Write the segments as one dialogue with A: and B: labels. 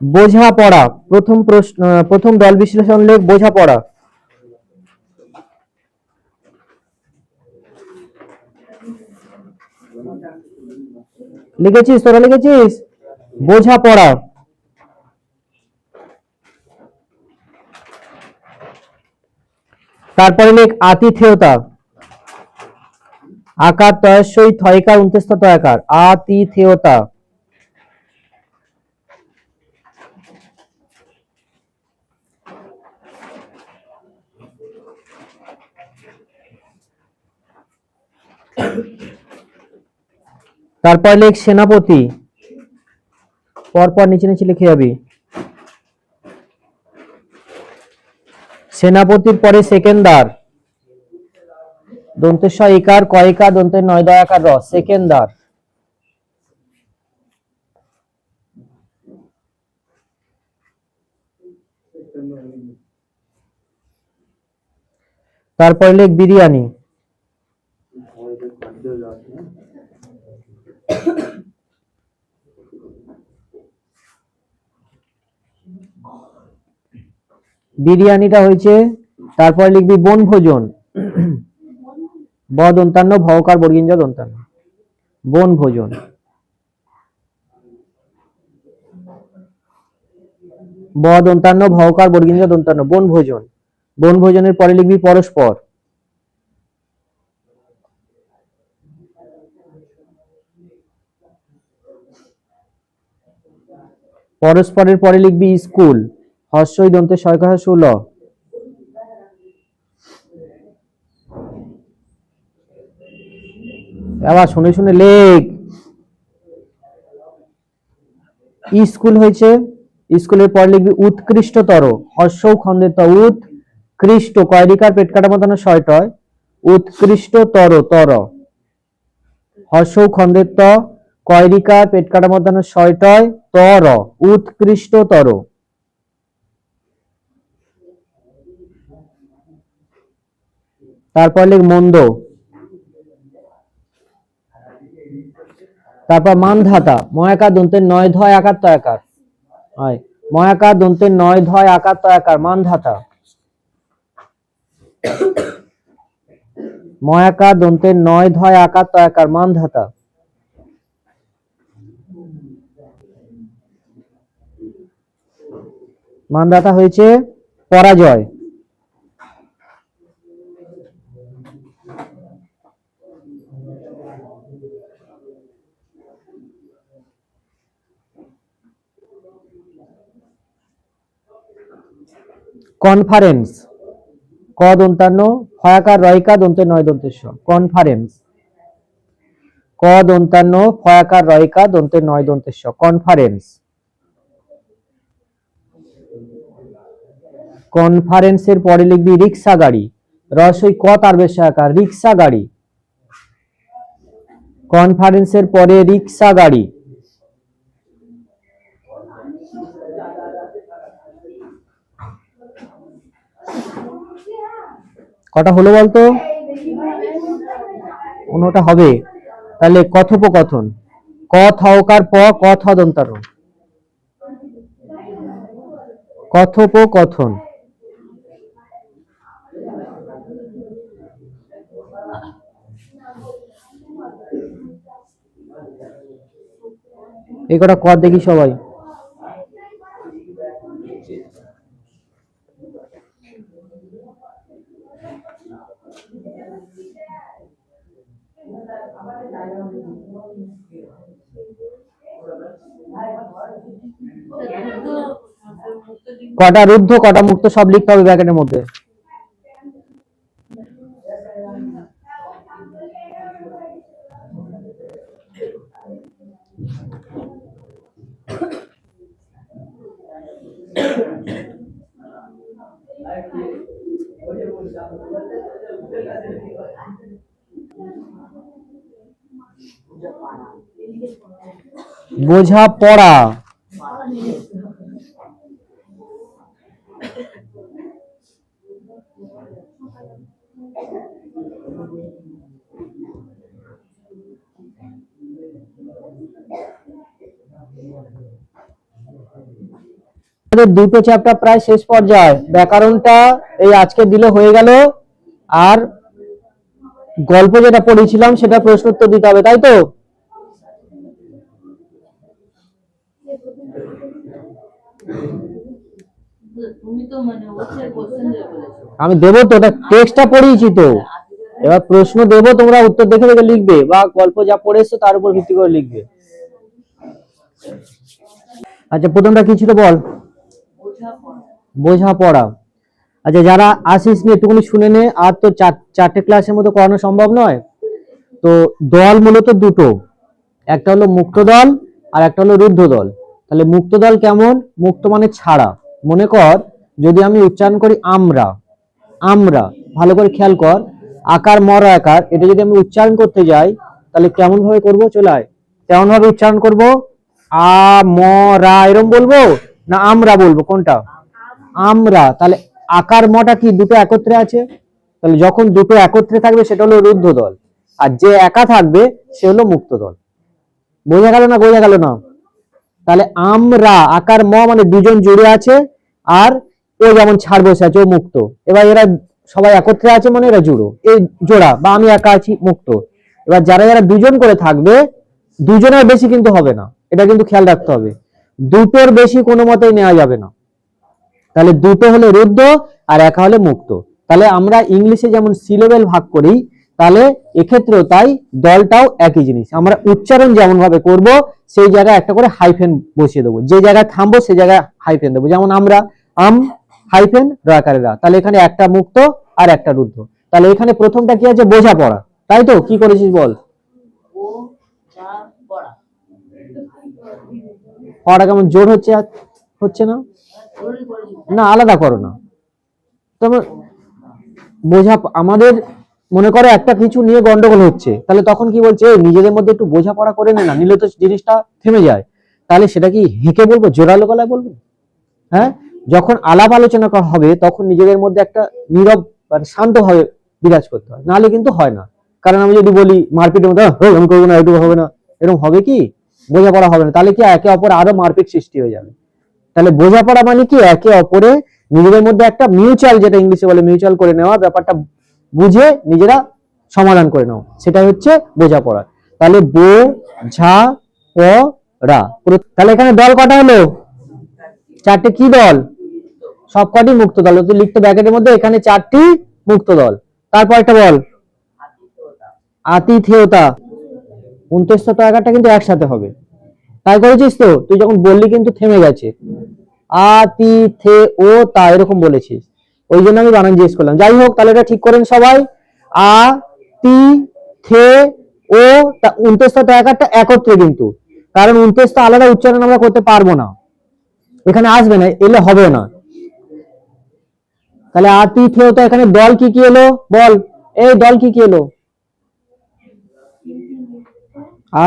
A: বোঝাপড়া, প্রথম প্রশ্ন, প্রথম দল বিশ্লেষণ লেখ বোঝাপড়া। লিখেছিস? তোরা লিখেছিস? বোঝাপড়া। তারপরে লেখ আতিথেয়তা। আকার তয়স্যই থয়কার উন্তেস্ত তয়াকার, আতিথেয়তা। তারপর লেখ সেনাপতি, পরপর নিচে নিচে লিখে যাবি। সেনাপতির পরে সেকেন্দার, দন্তেশ ইকার কয়িকা দন্তের নয় দয়াকার র, সেকেন্দার। তারপর লেখ বিরিয়ানি। বিরিয়ানিটা হয়েছে। তারপর লিখবি বনভোজন, ব দন্তান্ন ভকার বর্গিঞ্জ দন্তান্ন, বনভোজন। ব দন্তান্ন ভকার বর্গিঞ্জ দন্তান্ন, বনভোজন। বনভোজনের পরে লিখবি পরস্পর। পরস্পরের পরে লিখবি স্কুল, হর্ষই দন্তে শয়কার ল। আবার শুনে শুনে লেখ। স্কুল হয়েছে। স্কুলের পর লিখবি উৎকৃষ্টতর, হর্ষৌ খন্ডের উৎকৃষ্ট, কয়রিকার পেট কাটা মতানো ছয়টয়, উৎকৃষ্টতর তর, হর্ষৌ খন্ডের ত, কয়রিকার পেট কাটা মতানো ছয়টয় তর, উৎকৃষ্টতর। তারপর লিখ মন্দ। তারপর মানধাতা, ময়াকার দন্তের নয় ধয় আকার তয়াকার, হয় ময়াকার দন্তের নয় ধয় আকার তয়াকার, মানধাতা। ময়াকার দন্তের নয় ধয় আকার তয়াকার, মানধাতা। মানধাতা হয়েছে পরাজয়। কনফারেন্স, ক দন্তান্ন ফয়াকার রয়কা দন্তের নয় দন্তেশ্ব, কনফারেন্স। ক দন্তান্ন ফয়াকার রয়কা দন্তের নয় দন্তেশ্ব, কনফারেন্স। কনফারেন্সের পরে লিখবি রিক্সা গাড়ি, রসই ক তার বেশি আকার, রিক্সা গাড়ি। কনফারেন্সের পরে রিক্সা গাড়ি। কটা হলো বলতো? 15টা হবে। তাহলে কথোপকথন, ক থকার প, ক থ দন্তার, কথোপকথন। এই কটা কর দেখি সবাই। কটা রুদ্ধ কটা মুক্ত সব লিখতে হবে ব্র্যাকেটের মধ্যে। বোঝাপড়া, আমাদের দুটো চ্যাপ্টার প্রায় শেষ পর্যায়ে, ব্যাকরণটা এই আজকে দিলে হয়ে গেল, আর গল্প যেটা পড়েছিলাম সেটা প্রশ্ন উত্তর দিতে হবে, তাই তো? আমি দেবো তো, ওটা টেক্সটটা পড়িয়েছি তো, এবার প্রশ্ন দেবো, তোমরা উত্তর দেখে দেখে লিখবে বা গল্প যা পড়ে এসছো তার উপর ভিত্তি করে লিখবে। আচ্ছা, প্রথমটা কি ছিল বল? বোঝাপড়া। আচ্ছা, যারা আসিস নি একটুখানি শুনে নে, আর তো চারটে ক্লাসের মতো করানো সম্ভব নয়। তো দল মূলত দুটো, একটা হলো মুক্ত দল আর একটা হলো রুদ্ধ দল। তাহলে মুক্ত দল কেমন? মুক্ত মানে ছাড়া। মনে কর যদি আমি উচ্চারণ করি আমরা, আমরা, ভালো করে খেয়াল কর, আকার মর আকার, এটা যদি আমি উচ্চারণ করতে যাই তাহলে কেমন ভাবে করবো? চলে আয়, কেমন ভাবে উচ্চারণ করব? আ ম রা এরকম বলবো না আমরা বলবো? কোনটা? আমরা। তাহলে আকার মটা কি দুটো একত্রে আছে? তাহলে যখন দুটো একত্রে থাকবে সেটা হলো রুদ্ধ দল, আর যে একা থাকবে সে হলো মুক্ত দল। বোঝা গেল না? বোঝা গেল না? তাহলে আমরা আকার ম মানে দুজন জুড়ে আছে, আর ও যেমন ছাড় বসে আছে ও মুক্ত। এবার এরা সবাই একত্রে আছে মানে এরা জুড়ো, এই জোড়া, বা আমি একা আছি মুক্ত। এবার যারা যারা দুজন করে থাকবে, দুজনের বেশি কিন্তু হবে না, এটা কিন্তু খেয়াল রাখতে হবে, দুটোর বেশি কোনো মতেই নেওয়া যাবে না। তাহলে দুটো হলে রুদ্ধ আর একা হলে মুক্ত। তাহলে আমরা ইংলিশে যেমন সিলেবেল ভাগ করি, তাহলে এক্ষেত্রেও তাই, দলটাও একই জিনিস। আমরা উচ্চারণ যেমন ভাবে করব সেই জায়গায় একটা করে হাইফেন বসিয়ে দেবো, যে জায়গায় থামবো সেই জায়গায় হাইফেন দেবো। যেমন আমরা আম হাইফেন রাকারে রা, তাহলে এখানে একটা মুক্ত আর একটা রুদ্ধ। তাহলে এখানে প্রথমটা কি আছে? বোঝাপড়া, তাই তো? কি করেছিস বল? পড়া কেমন জোর হচ্ছে? হচ্ছে না? না, আলাদা করো না। তবে বোঝা, আমাদের মনে করো একটা কিছু নিয়ে গন্ডগোল হচ্ছে, তাহলে তখন কি বলছে? নিজেদের মধ্যে একটু বোঝাপড়া করে নে না, নিলে তো জিনিসটা থেমে যায়। তাহলে সেটা কি হেঁকে বলবো, জোরালো গলায় বলবো? হ্যাঁ, যখন আলাপ আলোচনা করা হবে তখন নিজেদের মধ্যে একটা নীরব মানে শান্ত ভাবে বিরাজ করতে হয়, নাহলে কিন্তু হয় না। কারণ আমি যদি বলি মারপিটের মধ্যে আমি করবো না, এটুকু হবে না, এরকম হবে কি? বোঝাপড়া হবে না, তাহলে কি একে অপর আরো মারপিট সৃষ্টি হয়ে যাবে। তাহলে বোঝাপড়া মানে কি? একে অপরে নিজেদের মধ্যে একটা মিউচুয়াল, যেটা ইংলিশে বলে মিউচুয়াল করে নেওয়া, ব্যাপারটা বুঝে নিজেরা সমাধান করে নাও, সেটা হচ্ছে বোঝাপড়া। তাহলে বো ঝা প রা। তাহলে এখানে দল কটা হলো? চারটে। কি দল? সবকটি মুক্ত দল। তুই লিখতে ব্র্যাকেটের মধ্যে এখানে চারটি মুক্ত দল। তারপর একটা বল, আতিথেয়তা। 29 তো 11টা কিন্তু একসাথে হবে, তাই করেছিস তো? তুই যখন বললি কিন্তু থেমে গেছে, আতিথেয়তা এরকম বলেছিস, ওই জন্য আমি বানান জিজ্ঞেস করলাম। যাই হোক, তাহলে এটা ঠিক করেন সবাই। আ তি থে ও 29 তো 11টা একত্রে, কিন্তু কারণ 29 তো আলাদা উচ্চারণ আমরা করতে পারবো না, এখানে আসবে না, এলে হবে না। তাহলে আতিথেয়তা, এখানে দল কি কি এলো বল? এই দল কি কি এলো?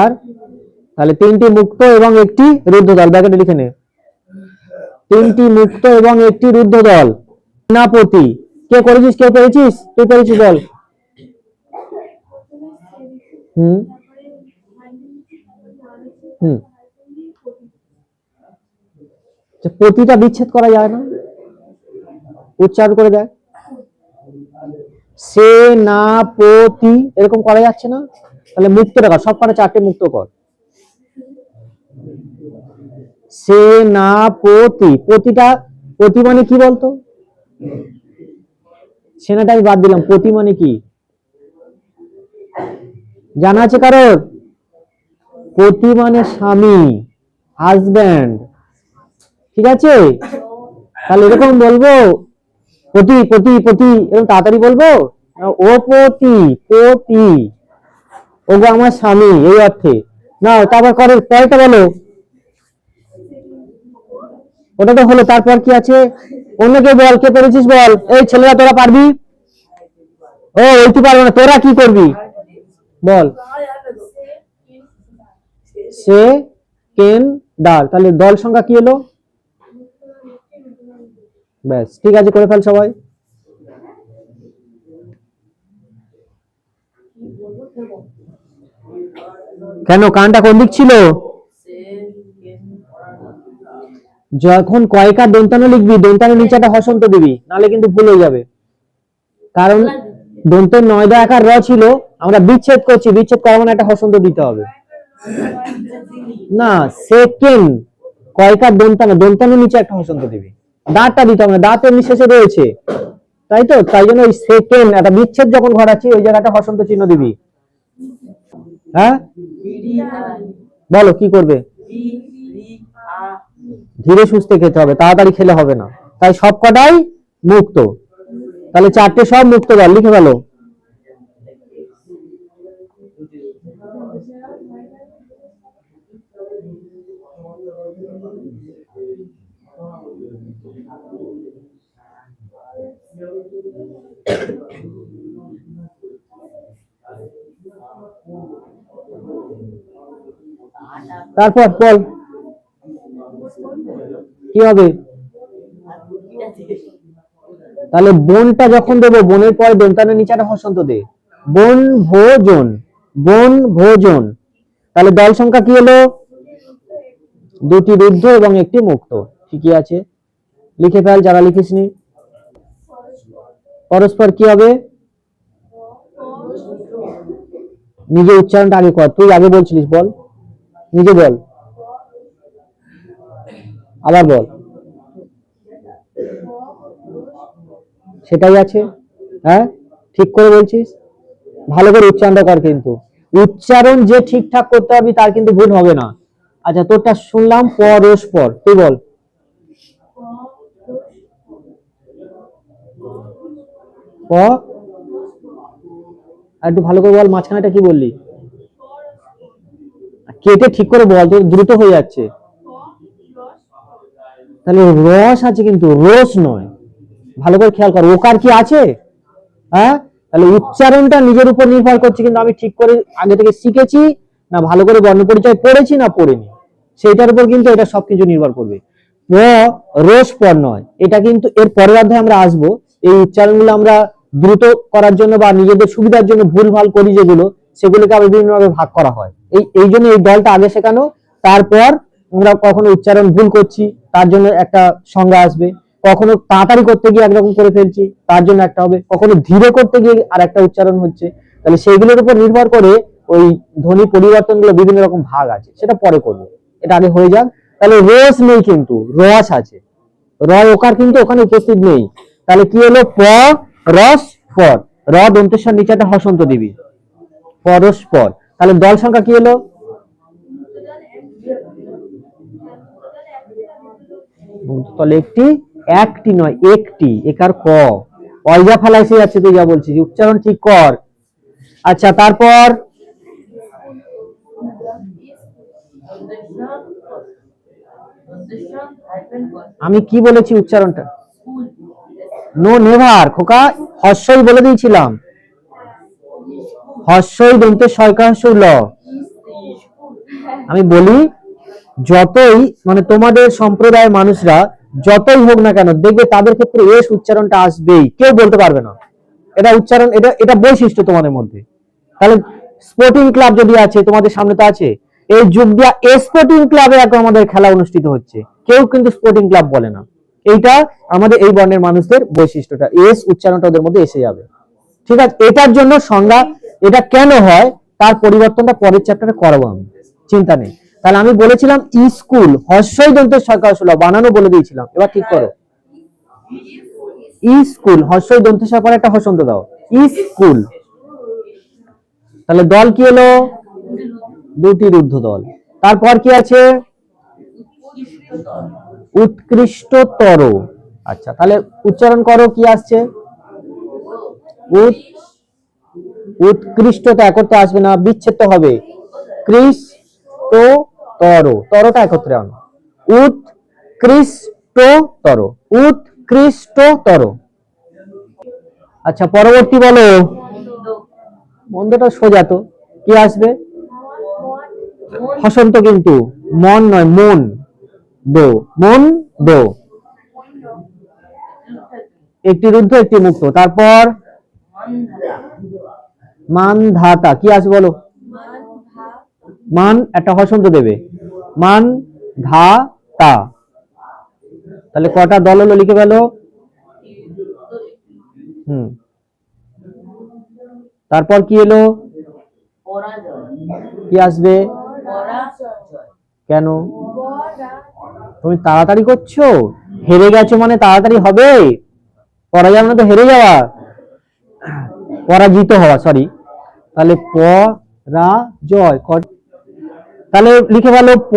A: আর তাহলে তিনটি মুক্ত এবং একটি রুদ্ধ দল, ব্র্যাকেটে লিখে নে। তিনটি মুক্ত এবং একটি রুদ্ধ দল। সেনাপতি। কে করেছিস? কে পেরেছিস? তুই পেরেছিস বল। হুম হুম। পতিটা বিচ্ছেদ করা যায় না, উচ্চারণ করে দেয়। সেনাপতি এরকম করা যাচ্ছে না, তাহলে মুক্ত কর, সব কটা চারটে মুক্ত কর। সেনাপতি, পতিটা, পতি মানে কি বলতো? সেনাটা আমি বাদ দিলাম, পতি মানে কি জানা আছে কারোর? পতি মানে স্বামী, হাজব্যান্ড, ঠিক আছে? তাহলে এরকম বলবো, পতি পতি পতি এরকম তাড়াতাড়ি বলবো? ও পতি, পতি, ওগো আমার স্বামী, এই অর্থে। না, তারপর করে পরেরটা বলো। ওটা তো হলো, তারপর কি আছে? অন্য কেউ বল, কে পেরেছিস বল? এই ছেলেরা তোরা পারবি? ও ওই তুই পারবো না, তোরা কি করবি বল? সে কেন ডার, তাহলে দল সংখ্যা কি হলো? ব্যাস, ঠিক আছে, করে ফেল সবাই। কেন, কানটা কোন দিক ছিল? যখন কয়কার দন্তান্ন লিখবি দন্তান্ন নিচে একটা হসন্ত দিবি, নাহলে কিন্তু ভুল হয়ে যাবে। কারণ দন্তের নয়দা আকার র ছিল, আমরা বিচ্ছেদ করছি, বিচ্ছেদ করা মানে একটা হসন্ত দিতে হবে। না, সেকেন্ড কয়কার দন্তান্ন, দন্তান্ন নিচে একটা হসন্ত দিবি, দাঁতটা দিতে হবে না, দাঁতের নিঃশেষে রয়েছে, তাই তো, তাই জন্য ওই সেকেন্ড একটা বিচ্ছেদ যখন ঘটাচ্ছি ওই জায়গাটা হসন্ত চিহ্ন দিবি। হ্যাঁ, বলো কি করবে? ধীরে সুস্থে খেতে হবে, তাড়াতাড়ি খেলে হবে না, তাই সব কটাই মুক্ত। তাহলে চারটে সব মুক্ত বল, লিখে ফেলো। তারপর বল কি হবে? তাহলে বনটা যখন দেবো, বনের পরে দন্তানের নিচে একটা হসন্ত দে, বন ভোজন, বন ভোজন। তাহলে দল সংখ্যা কি হলো? দুটি রুদ্ধ এবং একটি মুক্ত, ঠিকই আছে, লিখে ফেল যারা লিখিসনি। পরস্পর কি হবে? নিজে উচ্চারণটা আগে কর, তুই আগে বলছিলিস, বল নিজে বল, আবার বল। সেটাই আছে, হ্যাঁ ঠিক করে বলছিস, ভালো করে উচ্চারণটা কর, কিন্তু উচ্চারণ যে ঠিকঠাক করতে হবে তার কিন্তু ভুল হবে না। আচ্ছা তোরটা শুনলাম, পরস্পর, তুই বল। প, আর একটু ভালো করে বল, মাঝখানেটা কি বললি? কেটে ঠিক করে বল, তোর দ্রুত হয়ে যাচ্ছে। তাহলে রস আছে কিন্তু রস নয়, ভালো করে খেয়াল কর, ওকার কি আছে? হ্যাঁ, তাহলে উচ্চারণটা নিজের উপর নির্ভর করছে, কিন্তু আমি ঠিক করে আগে থেকে শিখেছি না, ভালো করে বর্ণ পরিচয় পড়েছি না পড়িনি, সেইটার উপর কিন্তু এটা সবকিছু নির্ভর করবে। রস পর নয়, এটা কিন্তু এর পরের অধ্যায়ে আমরা আসবো। এই উচ্চারণগুলো আমরা দ্রুত করার জন্য বা নিজেদের সুবিধার জন্য ভুলভাল করি যেগুলো, সেগুলোকে আবার বিভিন্নভাবে ভাগ করা হয়। এই জন্য এই দলটা আগে শেখানো, তারপর আমরা কখনো উচ্চারণ ভুল করছি তার জন্য একটা সংজ্ঞা আসবে, কখনো তাড়াতাড়ি করতে গিয়ে একরকম করে ফেলছি তার জন্য একটা হবে, কখনো ধীরে করতে গিয়ে আর একটা উচ্চারণ হচ্ছে। তাহলে সেইগুলোর উপর নির্ভর করে ওই ধ্বনি পরিবর্তনগুলো বিভিন্ন রকম ভাগ আছে, সেটা পরে করবো, এটা আগে হয়ে যাক। তাহলে রস নেই কিন্তু রস আছে, র ওকার কিন্তু ওখানে উপস্থিত নেই। তাহলে কি হলো? প রস পর, র দন্তেশ্বর নিচে একটা হসন্ত দিবি, পরস্পর। তাহলে দল সংখ্যা কি হলো? তাহলে একটি, একটি নয় একটি, একার ক, অয়জা ফালাইসে যাচ্ছে, তুই যা বলছিস, উচ্চারণ ঠিক কর। আচ্ছা তারপর আমি কি বলেছি উচ্চারণটা? নো নেভার খোকা, হর্ষই বলে দিয়েছিলাম, হর্ষই দন্তে সয়কাংশ ল। আমি বলি যতই মানে তোমাদের সম্প্রদায়ের মানুষরা যতই হোক না কেন, দেখবে তাদের ক্ষেত্রে এস উচ্চারণটা আসবেই, কেউ বলতে পারবে না, এটা উচ্চারণ, এটা বৈশিষ্ট্য তোমাদের মধ্যে। তাহলে স্পোর্টিং ক্লাব যদি আছে, তোমাদের সামনে তো আছে, এই যুগ দিয়া স্পোর্টিং ক্লাবে এখন আমাদের খেলা অনুষ্ঠিত হচ্ছে, কেউ কিন্তু স্পোর্টিং ক্লাব বলে না। এইটা আমাদের এই বর্ণের মানুষদের বৈশিষ্ট্যটা, এস উচ্চারণটা ওদের মধ্যে এসে যাবে, ঠিক আছে। এটার জন্য সংজ্ঞা, এটা কেন হয় তার পরিবর্তনটা পরের চ্যাপ্টারে করাবো আমি, চিন্তা নেই। তাহলে আমি বলেছিলাম স্কুল, হর্ষই দন্তের সরকার বানানো বলে দিয়েছিলাম, এবার ঠিক করো। স্কুল, হর্ষই দন্তের পরে একটা হসন্ত দাও, স্কুল। তাহলে দল কি হলো? দুটি রুদ্ধ দল। তারপর কি আছে? উৎকৃষ্টতর। আচ্ছা তাহলে উচ্চারণ করো, কি আসছে? উৎকৃষ্টতা একত্রে আসবে না, বিচ্ছেদ হবে, কৃষ্টতর, তরটা একত্রে আনো, উৎকৃষ্টতর, উৎকৃষ্টতর। আচ্ছা পরবর্তী বলো, মন্দটা সোজা তো, কি আসবে? হসন্ত কিন্তু, মন নয় মন, দো, মন দো, একটি রুদ্ধ একটি মুক্ত। তারপর মান ধাতা, কি আসবে বলো? মান একটা হসন্ত দেবে, মান ধা তা। তাহলে কটা দল হলো লিখে ফেলো। তারপর কি এলো? কি আসবে? কেন তুমি তাড়াতাড়ি করছো? হেরে গেছো মানে তাড়াতাড়ি হবে? পরাজয় মানে তো হেরে যাওয়া, পরাজিত হওয়া, সরি। তাহলে প রা জয়, তাহলে লিখে ফেলো প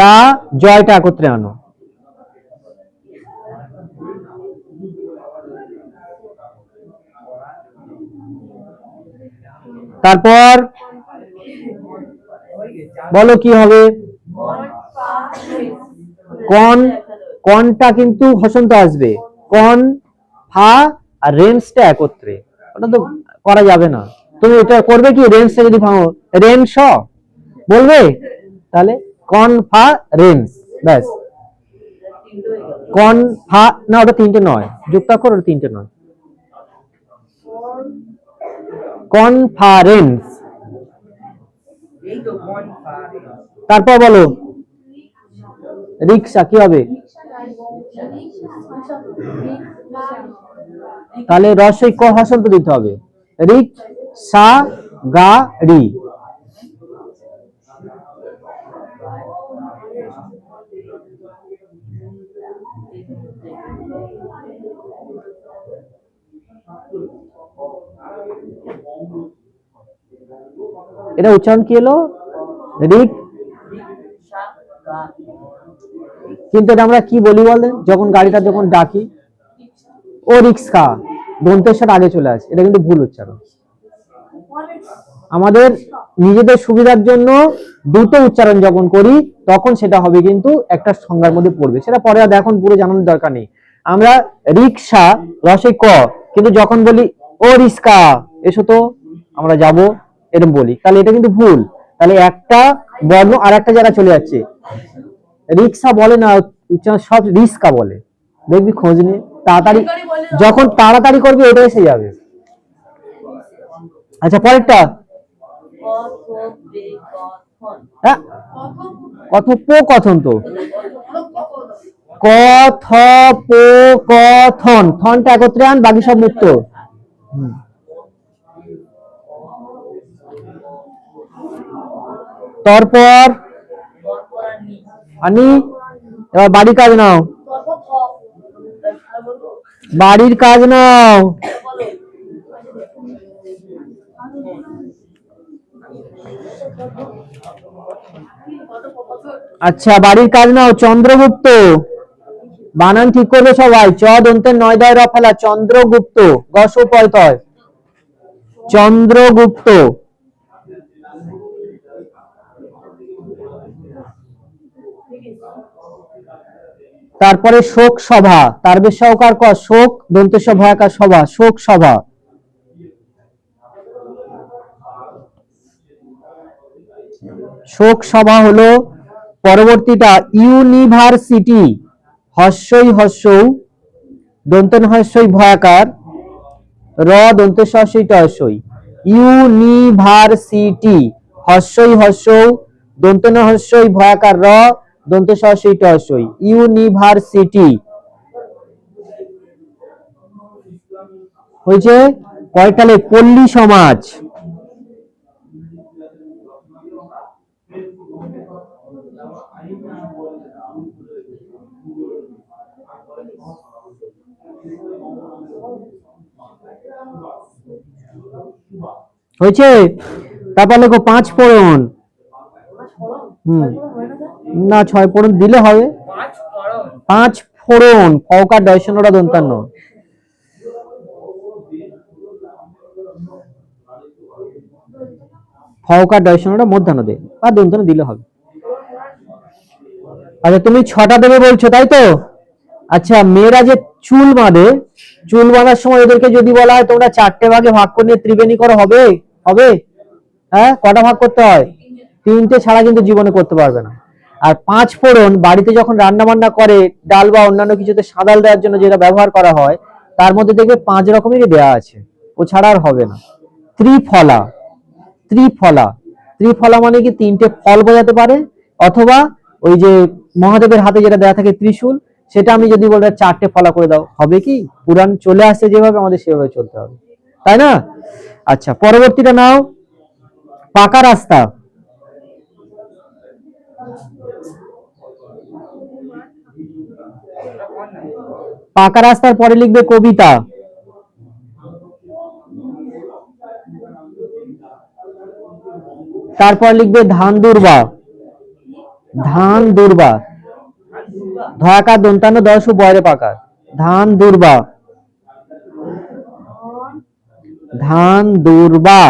A: রা জয়টা একত্রে আনো। তারপর বলো কি হবে? কন, কনটা কিন্তু হসন্ত আসবে। কন ফা আর রেঞ্জটা একত্রে, ওটা তো করা যাবে না। তুমি এটা করবে কি, রেঞ্জটা যদি ভাঙো রেন স বলবে, তাহলে কন ফা রেঞ্জ, ব্যাস। কন ফা না, ওটা তিনটে নয়, যুক্তাক্ষর ওটা তিনটে নয়। কনফারেন্স। তারপর বলো রিক্সা কি হবে? তাহলে রসই ক হসন্ত দিতে হবে। রিক সা গা রি। এটা উচ্চারণ কি এলো? রিক। কিন্তু এটা আমরা কি বলি বলেন, যখন গাড়িটা যখন ডাকি, ও রিক্সা, দন্তেশ্বর আগে চলে আসে, এটা কিন্তু ভুল উচ্চারণ। আমাদের নিজেদের সুবিধার জন্য দুটো উচ্চারণ যখন করি তখন সেটা হবে কিন্তু একটা সংজ্ঞার মধ্যে পড়বে, সেটা পরে আর এখন পুরো জানানোর দরকার নেই। আমরা রিক্সা রসে ক, কিন্তু যখন বলি ও রিক্সা এসো তো আমরা যাব, এরকম বলি, তাহলে এটা কিন্তু ভুল। তাহলে একটা বর্ণ আর একটা জায়গা চলে যাচ্ছে। রিক্সা বলে না, সব রিক্সা বলে, দেখবি খোঁজ নিয়ে। তাড়াতাড়ি যখন তাড়াতাড়ি করবি ওটা এসে যাবে। আচ্ছা পরেরটা, হ্যাঁ কথোপকথন, তো কথোপকথন, থনটা একত্রে আন, বাকি সব মুক্ত। তারপর আনি, এবার বাড়ির কাজ নাও, বাড়ির কাজ নাও। আচ্ছা বাড়ির কাজ নাও। চন্দ্রগুপ্ত, বানান ঠিক করবে সবাই। চ দন্তের নয় দয় র ফেলা, চন্দ্রগুপ্ত, গস পয় তয়, চন্দ্রগুপ্ত। তারপরে শোক সভা, তার বেশ সহকার ক, শোক দন্তেশ ভয়াকার সভা, শোক সভা। শোক সভা হলো পরবর্তীটা ইউনিভার্সিটি, হস্যই হস্যৌ দন্তন হস্যই ভয়াকার, র দন্তেশ হস্যই টস্যই, ইউনিভার্সিটি, হস্যই হস্যৌ দন্তন হস্যই ভয়াকার র দন্তেশ হস্যই টস্যই, ইউনিভার্সিটি। হয়েছে কয়টালে? পল্লী সমাজ। হয়েছে। তারপর লেখো পাঁচ ফোড়ন। না ছয় ফোড়ন দিলে হবে। পাঁচ ফোড়ন, ফকার দয়সনরা দন্তান্ন। ফকার দয়সনরা মধ্যাহ্ন দে বা দন্তান্ন দিলে হবে। আচ্ছা তুমি ছটা দেবে বলছো তাই তো? আচ্ছা মেয়েরা যে চুল বাঁধে, চুল বাঁধার সময় এদেরকে যদি বলা হয় তোমরা চারটে ভাগে ভাগ করে নিয়ে ত্রিবেণী করো, হবে? হবে? হ্যাঁ, কটা ভাগ করতে হয়? তিনটে ছাড়া কিন্তু জীবনে করতে পারবে না। আর পাঁচ ফোড়ন বাড়িতে যখন রান্না বান্না করে, ডাল বা অন্যান্য কিছুতে সাদাল দেওয়ার জন্য যেটা ব্যবহার করা হয়, তার মধ্যে দেখবে 5 রকমেরই দেওয়া আছে, ও ছাড়া আর হবে না। ত্রিফলা, ত্রিফলা, ত্রিফলা মানে কি তিনটে ফল বোঝাতে পারে, অথবা ওই যে মহাদেবের হাতে যেটা দেওয়া থাকে ত্রিশূল, সেটা আমি যদি বলি 4টে ফলা করে দাও, হবে কি? পুরাণ চলে আসছে যেভাবে, আমাদের সেভাবে চলতে হবে, তাই না? আচ্ছা, পরবর্তীটা নাও, পাকা রাস্তা। পাকা রাস্তার পরে লিখবে কবিতা। তারপর লিখবে ধান দুর্বা। ধান দুর্বা, ধয়াকার দন্তান্ন দশ বয়রে পাকার, ধান দুর্বা। ধান দুর্বা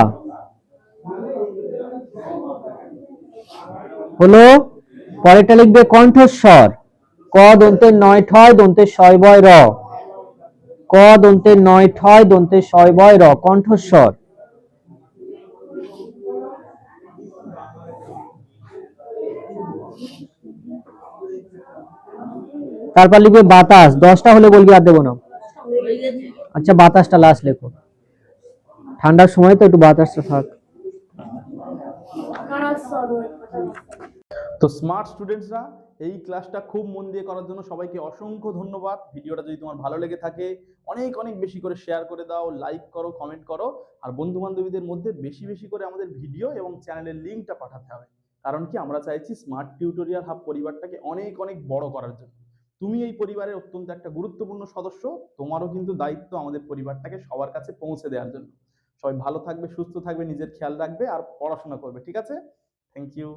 A: হলো। পরেরটা লিখবে কণ্ঠস্বর। ক দন্তের নয় ঠয় দন্তের শয় বয় র। ক দন্তের নয় ঠয় দন্তের শয় বয় র, কণ্ঠস্বর। তারপর লিখবে বাতাস। 10টা হলে বলবি, আর দেবো না। আচ্ছা, বাতাসটা লাস্ট লেখো, ঠান্ডার সময় তো একটু বাতাসটা থাক।
B: তো স্মার্ট স্টুডেন্টসরা, এই ক্লাসটা খুব মন দিয়ে করার জন্য সবাইকে অসংখ্য ধন্যবাদ। ভিডিওটা যদি তোমার ভালো লেগে থাকে অনেক অনেক বেশি করে শেয়ার করে দাও, লাইক করো, কমেন্ট করো, আর বন্ধু বান্ধবীদের মধ্যে বেশি বেশি করে আমাদের ভিডিও এবং চ্যানেলের লিঙ্কটা পাঠাতে হবে। কারণ কি, আমরা চাইছি স্মার্ট টিউটোরিয়াল হাব পরিবারটাকে অনেক অনেক বড় করার জন্য। তুমি এই পরিবারের অত্যন্ত একটা গুরুত্বপূর্ণ সদস্য, তোমারও কিন্তু দায়িত্ব আমাদের পরিবারটাকে সবার কাছে পৌঁছে দেওয়ার জন্য। সবাই ভালো থাকবে, সুস্থ থাকবে, নিজের খেয়াল রাখবে আর পড়াশোনা করবে, ঠিক আছে? Thank you.